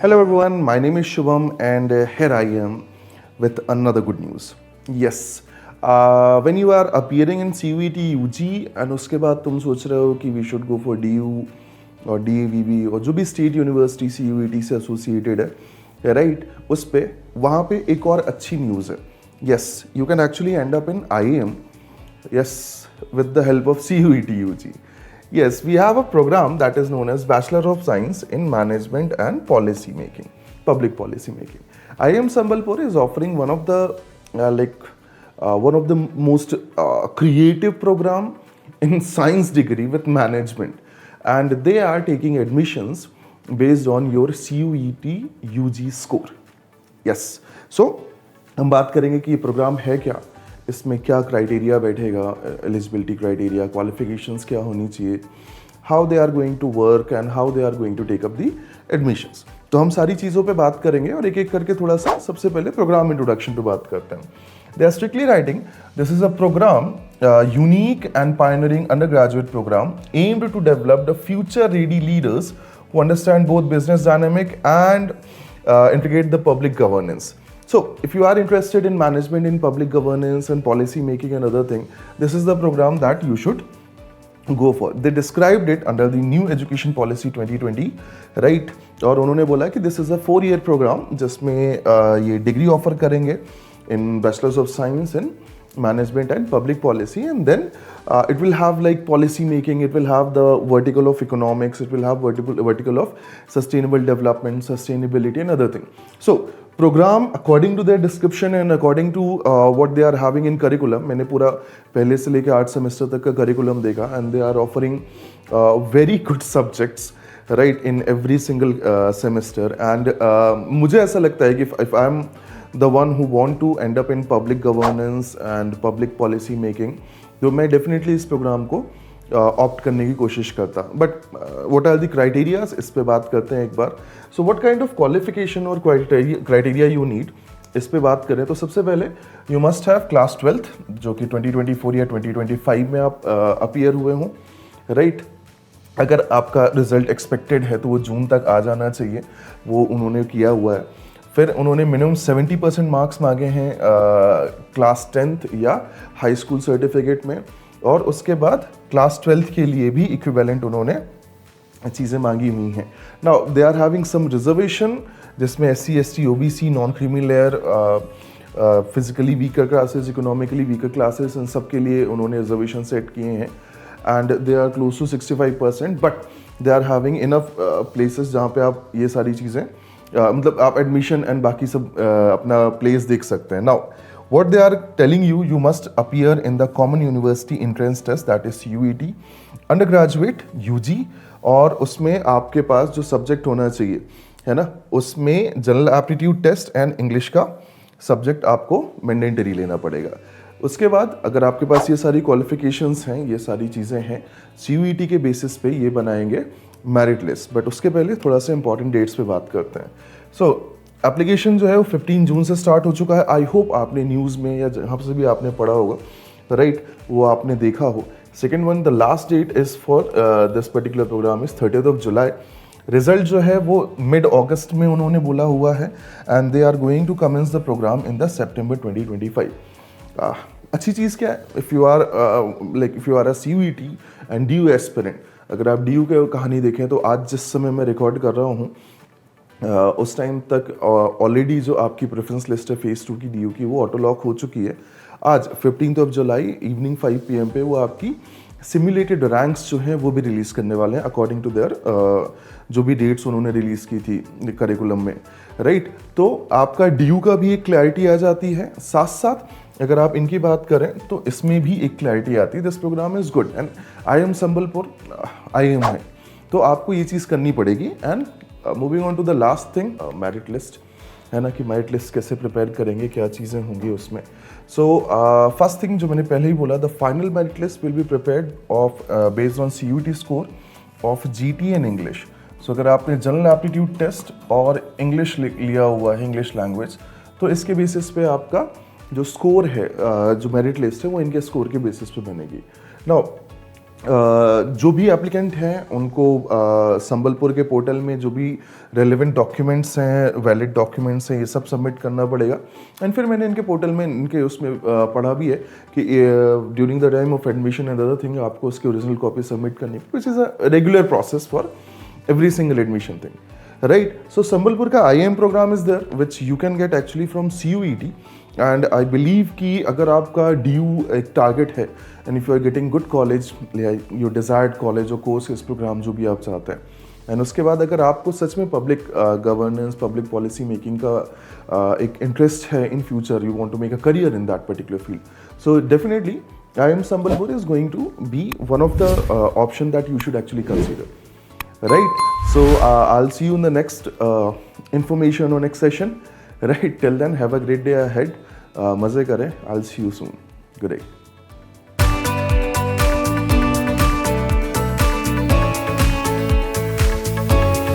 Hello everyone, my name is Shubham and here I am with another good news. Yes, when you are appearing in CUET UG and उसके बाद तुम सोच रहे हो कि we should go for DU और DAVB और जो भी स्टेट यूनिवर्सिटी CUET से एसोसिएटेड है राइट उस पे वहाँ पे एक और अच्छी न्यूज़ है. Yes, you can actually end up in IAM. Yes, with the help of CUET UG. Yes, we have a program that is known as Bachelor of Science in Management and Policy Making, Public Policy Making. IIM Sambalpur is offering one of the most creative program in science degree with management, and they are taking admissions based on your CUET UG score. Yes, so हम बात करेंगे कि ये programme है क्या, इसमें क्या criteria बैठेगा, एलिजिबिलिटी क्राइटेरिया, क्वालिफिकेशंस क्या होनी चाहिए, how they are going to work and how they are going to take up the admissions. तो हम सारी चीज़ों पे बात करेंगे और एक एक करके थोड़ा सा सबसे पहले प्रोग्राम इंट्रोडक्शन पे बात करते हैं. They are strictly writing this is a program unique and pioneering undergraduate program aimed to develop the future ready leaders who understand both business dynamic and integrate the public governance. So, if you are interested in management, in public governance and policy making and other thing, this is the program that you should go for. They described it under the New Education Policy 2020, right? और उन्होंने बोला कि this is a 4-year program जिसमें ये degree offer करेंगे in Bachelors of Science in Management and Public Policy, and then it will have like policy making, it will have the vertical of economics, it will have vertical of sustainable development, sustainability and other thing. So program according to their description and according to what they are having in curriculum, मैंने पूरा पहले से लेके 8 semester तक का curriculum देखा, and they are offering very good subjects right in every single semester, and मुझे ऐसा लगता है कि if I am the one who want to end up in public governance and public policy making, तो मैं definitely इस programme को opt करने की कोशिश करता. But what are the criterias, इस पे बात करते हैं एक बार. So what kind of qualification और क्राइटेरिया यू नीड, इस पे बात करें तो सबसे पहले you must have class 12th जो कि 2024 या 2025 में आप अपीयर हुए हों, राइट. अगर आपका रिजल्ट एक्सपेक्टेड है तो वो जून तक आ जाना चाहिए, वो उन्होंने किया हुआ है. फिर उन्होंने मिनिमम 70% मार्क्स मांगे हैं क्लास 10th या हाई स्कूल सर्टिफिकेट में, और उसके बाद क्लास 12th के लिए भी इक्विवेलेंट उन्होंने चीज़ें मांगी हुई हैं. Now they are having some reservation जिसमें SC ST OBC non creamy layer, physically weaker classes, economically weaker classes, इन सब के लिए उन्होंने रिजर्वेशन सेट किए हैं, and they are close to 65%, but they are having enough places जहाँ पे आप ये सारी चीज़ें मतलब आप एडमिशन एंड बाकी सब अपना प्लेस देख सकते हैं. Now what they are telling you, you must appear in the common university entrance test, that is CUET undergraduate UG, और उसमें आपके पास जो सब्जेक्ट होना चाहिए है ना, उसमें general aptitude test and English का सब्जेक्ट आपको मैंडेटरी लेना पड़ेगा. उसके बाद अगर आपके पास ये सारी क्वालिफिकेशंस हैं, ये सारी चीज़ें हैं, CUET के बेसिस पे ये बनाएंगे मेरिट लिस्ट. बट उसके पहले थोड़ा सा इंपॉर्टेंट डेट्स पे बात करते हैं. सो एप्लीकेशन जो है वो 15 जून से स्टार्ट हो चुका है. आई होप आपने न्यूज़ में या जहाँ से भी आपने पढ़ा होगा राइट, वो आपने देखा हो. Second one, the last date is for this particular program is 30th of July. Result जो है वो मिड अगस्त में उन्होंने बोला हुआ है, and they are going to commence the program in the September 2025. अच्छी चीज़ क्या है, if you are a CUET and DU aspirant, अगर आप DU की कहानी देखें तो आज जिस समय मैं रिकॉर्ड कर रहा हूँ उस टाइम तक ऑलरेडी जो आपकी प्रेफरेंस लिस्ट है फेज़ 2 की DU की, वो ऑटो लॉक हो चुकी है. आज 15th of July evening 5 PM पे वो आपकी सिमुलेटेड रैंक्स जो हैं वो भी रिलीज़ करने वाले हैं अकॉर्डिंग टू देयर जो भी डेट्स उन्होंने रिलीज़ की थी करिकुलम में, राइट. तो आपका DU का भी एक क्लैरिटी आ जाती है, साथ साथ अगर आप इनकी बात करें तो इसमें भी एक क्लैरिटी आती है. This program is good and IIM Sambalpur IIM है, तो आपको ये चीज़ करनी पड़ेगी. And moving on to the last thing, merit list है ना, कि मेरिट लिस्ट कैसे प्रिपेयर करेंगे, क्या चीज़ें होंगी उसमें. सो फर्स्ट थिंग जो मैंने पहले ही बोला, the final merit list will be prepared of based on CUET score of GT and English. So अगर आपने जनरल एप्टीट्यूड टेस्ट और इंग्लिश लिया हुआ है, इंग्लिश लैंग्वेज, तो इसके बेसिस पे आपका जो स्कोर है, जो मेरिट लिस्ट है वो इनके स्कोर के बेसिस पे बनेगी. नाउ जो भी एप्लीकेंट हैं उनको संबलपुर के पोर्टल में जो भी रेलेवेंट डॉक्यूमेंट्स हैं, वैलिड डॉक्यूमेंट्स हैं, ये सब सबमिट करना पड़ेगा। एंड फिर मैंने इनके पोर्टल में इनके उसमें पढ़ा भी है कि during the time of admission and other thing आपको उसकी ओरिजिनल कॉपी सबमिट करनी, which is a regular process for every single admission thing, right? So Sambalpur का IIM program is there which you can get actually from CUET, and I believe कि अगर आपका DU एक target है and if you are getting good college, your desired college और courses program जो भी आप चाहते हैं, एंड उसके बाद अगर आपको सच में public governance, public policy making का एक इंटरेस्ट है in future, you want to make a career in that particular field, so definitely IIM Sambalpur is going to be one of the option that you should actually consider. Right, so I'll see you in the next information or next session. Right, till then have a great day ahead. मज़े करें. I'll see you soon. Good day.